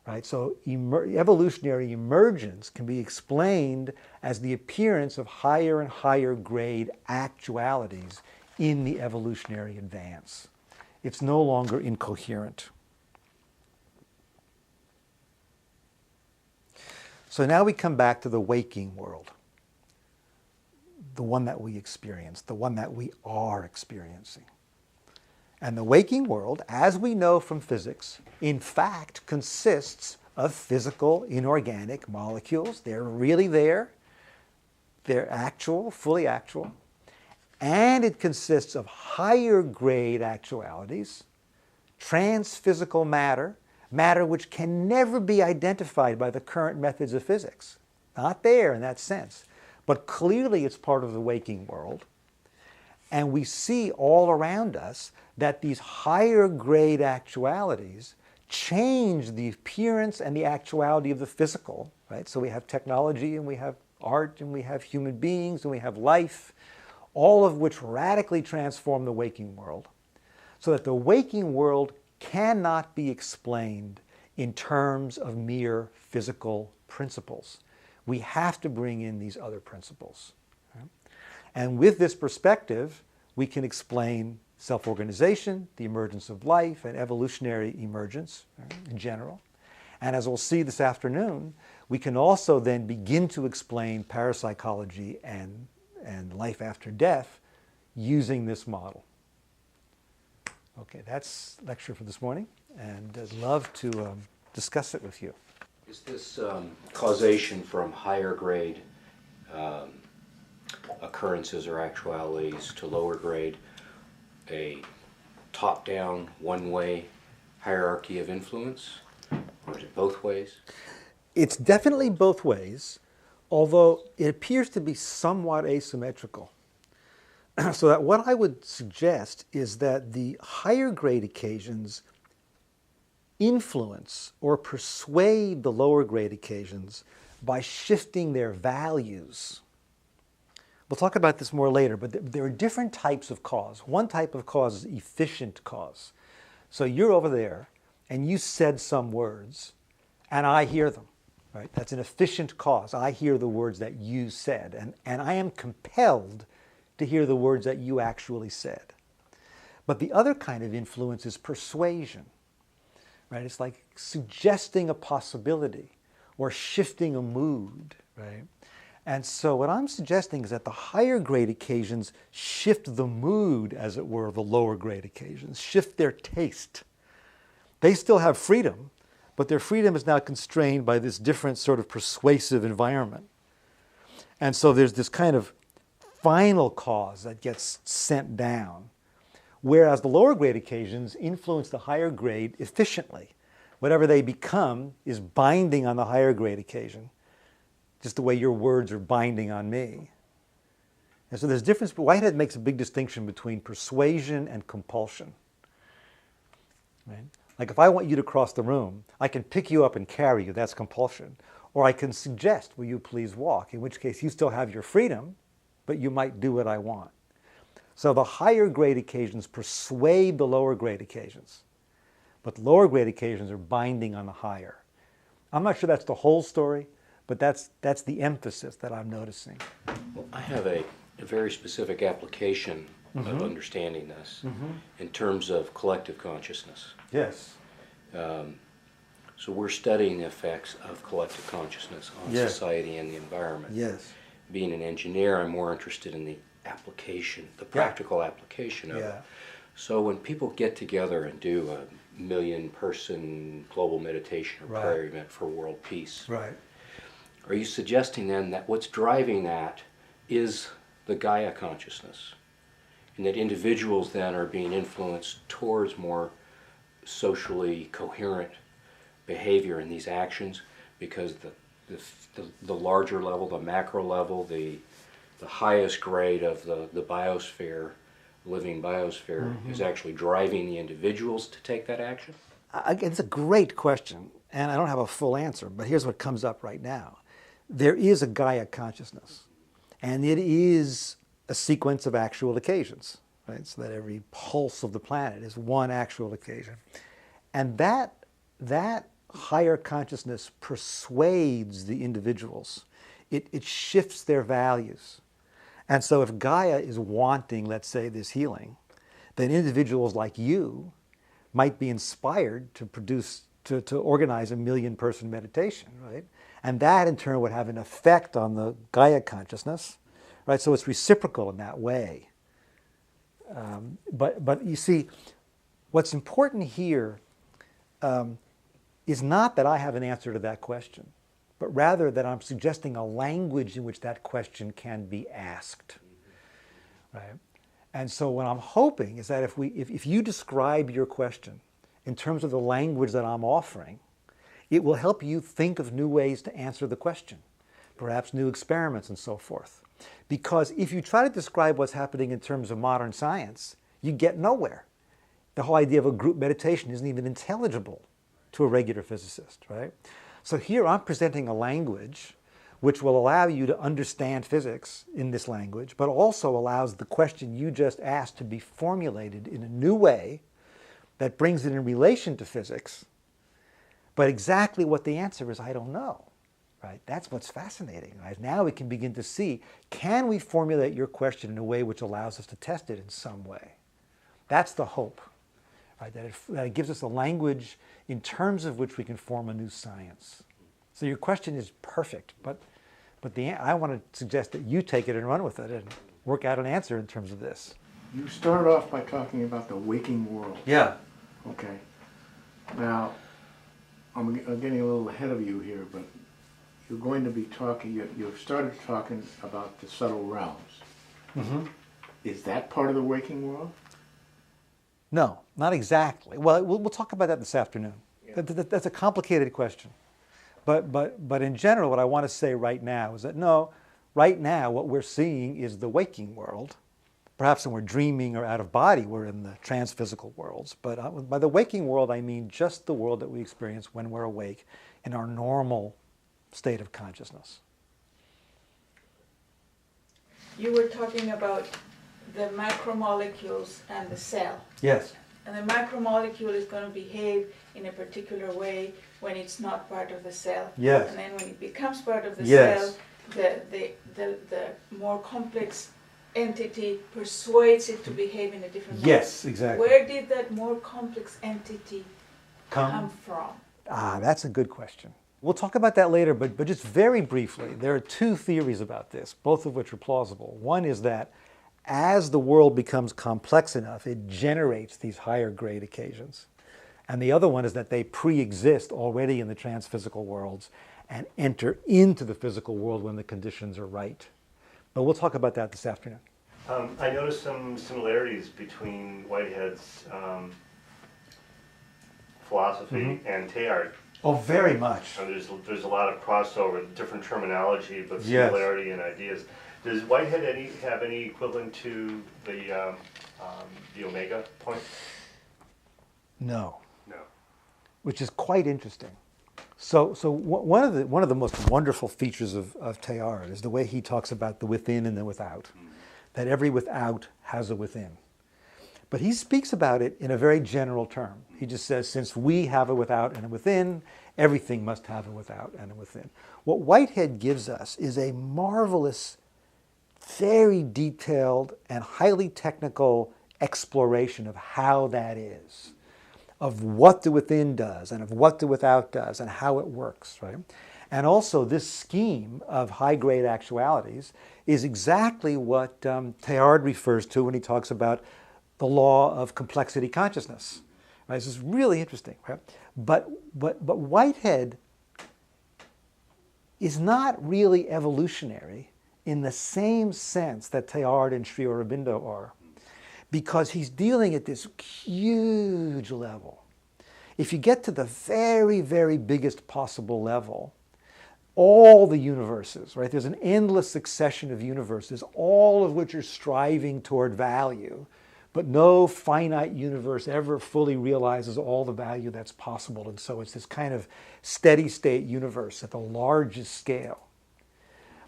right? So evolutionary emergence can be explained as the appearance of higher and higher grade actualities in the evolutionary advance. It's no longer incoherent. So now we come back to the waking world, the one that we experience, the one that we are experiencing. And the waking world, as we know from physics, in fact consists of physical, inorganic molecules. They're really there. They're actual, fully actual. And it consists of higher grade actualities, transphysical matter, matter which can never be identified by the current methods of physics. Not there in that sense. But clearly it's part of the waking world. And we see all around us that these higher grade actualities change the appearance and the actuality of the physical, right? So we have technology and we have art and we have human beings and we have life, all of which radically transform the waking world, so that the waking world cannot be explained in terms of mere physical principles. We have to bring in these other principles. Right? And with this perspective, we can explain self-organization, the emergence of life, and evolutionary emergence, right, in general. And as we'll see this afternoon, we can also then begin to explain parapsychology and life after death using this model. Okay, that's lecture for this morning, and I'd love to discuss it with you. Is this causation from higher grade occurrences or actualities to lower grade a top-down, one-way hierarchy of influence, or is it both ways? It's definitely both ways, although it appears to be somewhat asymmetrical. So that what I would suggest is that the higher grade occasions influence or persuade the lower grade occasions by shifting their values. We'll talk about this more later, but there are different types of cause. One type of cause is efficient cause. So you're over there and you said some words and I hear them. Right? That's an efficient cause. I hear the words that you said, and I am compelled to hear the words that you actually said. But the other kind of influence is persuasion. Right? It's like suggesting a possibility or shifting a mood. Right? And so what I'm suggesting is that the higher grade occasions shift the mood, as it were, of the lower grade occasions, shift their taste. They still have freedom, but their freedom is now constrained by this different sort of persuasive environment. And so there's this kind of final cause that gets sent down, whereas the lower grade occasions influence the higher grade efficiently. Whatever they become is binding on the higher grade occasion, just the way your words are binding on me. And so there's difference, but Whitehead makes a big distinction between persuasion and compulsion. Right? Like if I want you to cross the room, I can pick you up and carry you, that's compulsion. Or I can suggest, will you please walk, in which case you still have your freedom, but you might do what I want. So the higher grade occasions persuade the lower grade occasions, but the lower grade occasions are binding on the higher. I'm not sure that's the whole story, but that's the emphasis that I'm noticing. Well, I have a very specific application of understanding this in terms of collective consciousness. Yes. So we're studying the effects of collective consciousness on society and the environment. Yes. Being an engineer, I'm more interested in the application, the practical application of it. So when people get together and do a 1 million-person global meditation or prayer event for world peace, are you suggesting then that what's driving that is the Gaia consciousness, and that individuals then are being influenced towards more socially coherent behavior in these actions because the larger level, the macro level, the highest grade of the biosphere, living biosphere, is actually driving the individuals to take that action? It's a great question, and I don't have a full answer, but here's what comes up right now. There is a Gaia consciousness, and it is a sequence of actual occasions, right? So that every pulse of the planet is one actual occasion. And that higher consciousness persuades the individuals. It shifts their values. And so if Gaia is wanting, let's say, this healing, then individuals like you might be inspired to organize a 1,000,000-person meditation, right? And that in turn would have an effect on the Gaia consciousness, right? So it's reciprocal in that way. But you see, what's important here is not that I have an answer to that question, but rather that I'm suggesting a language in which that question can be asked, right? And so what I'm hoping is that if you describe your question in terms of the language that I'm offering, it will help you think of new ways to answer the question, perhaps new experiments and so forth. Because if you try to describe what's happening in terms of modern science, you get nowhere. The whole idea of a group meditation isn't even intelligible to a regular physicist, right? So here I'm presenting a language which will allow you to understand physics in this language, but also allows the question you just asked to be formulated in a new way that brings it in relation to physics. But exactly what the answer is, I don't know. Right? That's what's fascinating. Right? Now we can begin to see, can we formulate your question in a way which allows us to test it in some way? That's the hope. Right? That it gives us a language in terms of which we can form a new science. So your question is perfect, but I want to suggest that you take it and run with it and work out an answer in terms of this. You started off by talking about the waking world. Yeah. Okay. Now, I'm getting a little ahead of you here, but you're going to be talking, you've started talking about the subtle realms. Mm-hmm. Is that part of the waking world? No, not exactly. Well, we'll talk about that this afternoon. Yeah. That's a complicated question. But in general, what I want to say right now is that no, right now what we're seeing is the waking world. Perhaps when we're dreaming or out of body, we're in the transphysical worlds. But by the waking world, I mean just the world that we experience when we're awake in our normal state of consciousness. You were talking about the macromolecules and the cell. Yes. And the macromolecule is going to behave in a particular way when it's not part of the cell. Yes. And then when it becomes part of the Yes. cell, the more complex entity persuades it to behave in a different way. Yes, exactly. Where did that more complex entity come from? That's a good question. We'll talk about that later, but just very briefly, there are two theories about this, both of which are plausible. One is that as the world becomes complex enough, it generates these higher grade occasions. And the other one is that they pre-exist already in the transphysical worlds and enter into the physical world when the conditions are right. But we'll talk about that this afternoon. I noticed some similarities between Whitehead's philosophy and Teilhard. Oh, very much. There's a lot of crossover, different terminology, but Yes. similarity in ideas. Does Whitehead have any equivalent to the omega point? No. No. Which is quite interesting. So one of the most wonderful features of Teilhard is the way he talks about the within and the without, that every without has a within. But he speaks about it in a very general term. He just says, since we have a without and a within, everything must have a without and a within. What Whitehead gives us is a marvelous, very detailed and highly technical exploration of how that is, of what the within does and of what the without does and how it works, right? And also this scheme of high-grade actualities is exactly what Teilhard refers to when he talks about the law of complexity consciousness. Right? This is really interesting. Right? But Whitehead is not really evolutionary in the same sense that Teilhard and Sri Aurobindo are, because he's dealing at this huge level. If you get to the very, very biggest possible level, all the universes, right? There's an endless succession of universes, all of which are striving toward value, but no finite universe ever fully realizes all the value that's possible. And so it's this kind of steady state universe at the largest scale.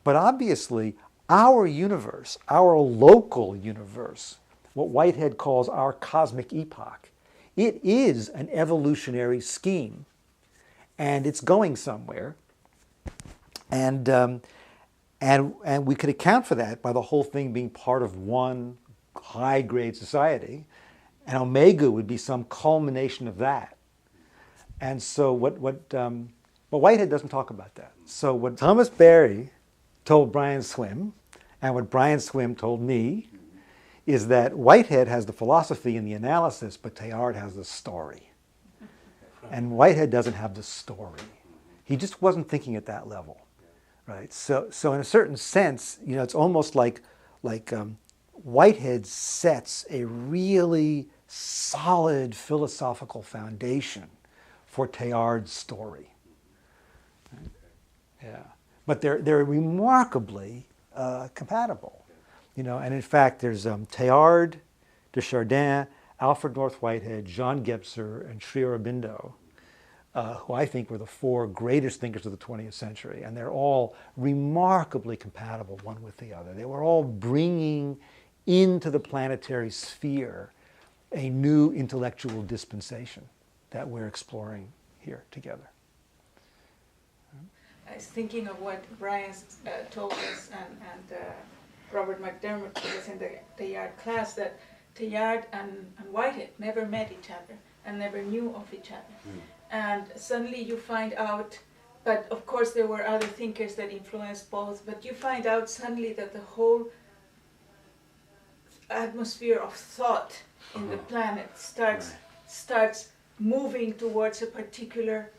But obviously, our universe, our local universe, what Whitehead calls our cosmic epoch, it is an evolutionary scheme. and it's going somewhere. And we could account for that by the whole thing being part of one high-grade society, and Omega would be some culmination of that. And so but Whitehead doesn't talk about that. So what Thomas Berry told Brian Swim, and what Brian Swim told me, is that Whitehead has the philosophy and the analysis, but Teilhard has the story. And Whitehead doesn't have the story. He just wasn't thinking at that level, right? So in a certain sense, it's almost like Whitehead sets a really solid philosophical foundation for Teilhard's story. Yeah, but they're remarkably compatible, And in fact, there's Teilhard, Desjardins, Alfred North Whitehead, John Gebser, and Sri Aurobindo, who I think were the four greatest thinkers of the 20th century, and they're all remarkably compatible one with the other. They were all bringing into the planetary sphere a new intellectual dispensation that we're exploring here together. I was thinking of what Brian told us and Robert McDermott told us in the Teilhard class, that Teilhard and Whitehead never met each other and never knew of each other. And suddenly you find out, but of course there were other thinkers that influenced both, but you find out suddenly that the whole atmosphere of thought in the planet starts moving towards in a particular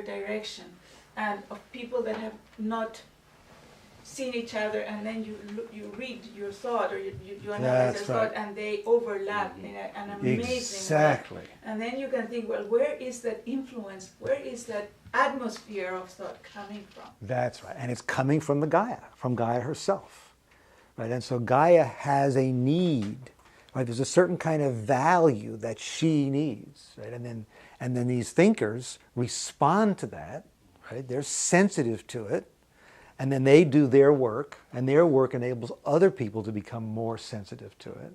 direction, and of people that have not seen each other, and then you read your thought, or you analyze your thought, and they overlap in an amazing way. And then you can think, well, where is that influence? Where is that atmosphere of thought coming from? That's right, and it's coming from from Gaia herself, right? And so Gaia has a need, right? There's a certain kind of value that she needs, right? And then these thinkers respond to that, right? They're sensitive to it. And then they do their work, and their work enables other people to become more sensitive to it.